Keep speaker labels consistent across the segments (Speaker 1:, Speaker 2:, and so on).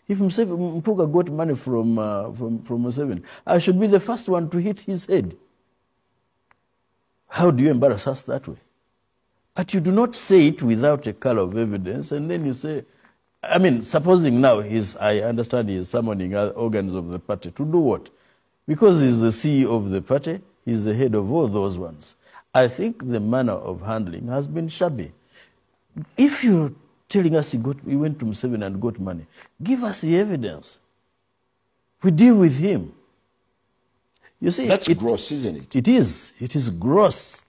Speaker 1: If Mpuuga got money from Museveni, I should be the first one to hit his head. How do you embarrass us that way? But you do not say it without a color of evidence, and then you say, I mean, supposing now I understand he is summoning other organs of the party to do what? Because he's the CEO of the party, he's the head of all those ones. I think the manner of handling has been shabby. If you're telling us he went to Museveni and got money, give us the evidence. We deal with him. You see,
Speaker 2: that's gross, isn't it?
Speaker 1: It is. It is gross.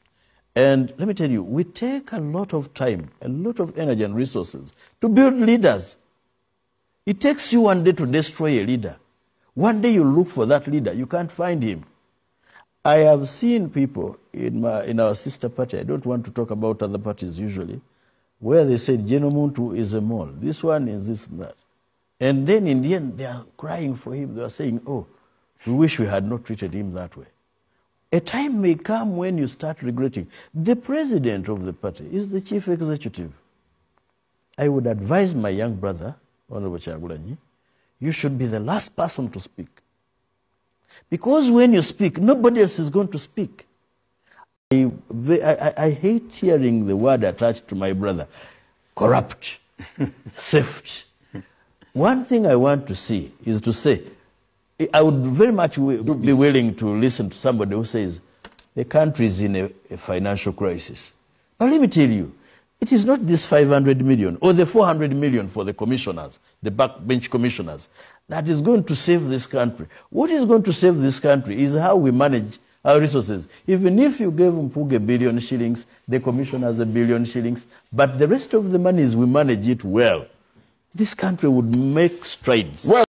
Speaker 1: And let me tell you, we take a lot of time, a lot of energy and resources to build leaders. It takes you one day to destroy a leader. One day you look for that leader, you can't find him. I have seen people in our sister party, I don't want to talk about other parties usually, where they said, Jeno Muntu is a mole. This one is this and that. And then in the end, they are crying for him. They are saying, oh, we wish we had not treated him that way. A time may come when you start regretting. The president of the party is the chief executive. I would advise my young brother, Honorable Kyagulanyi, you should be the last person to speak. Because when you speak, nobody else is going to speak. I hate hearing the word attached to my brother, corrupt, theft. One thing I want to see is to say, I would very much be willing to listen to somebody who says, the country is in a financial crisis. But let me tell you, it is not this 500 million or the 400 million for the commissioners, the backbench commissioners, that is going to save this country. What is going to save this country is how we manage our resources. Even if you gave Mpuuga $1 billion shillings, the commissioners $1 billion shillings, but the rest of the money is we manage it well, this country would make strides. Well,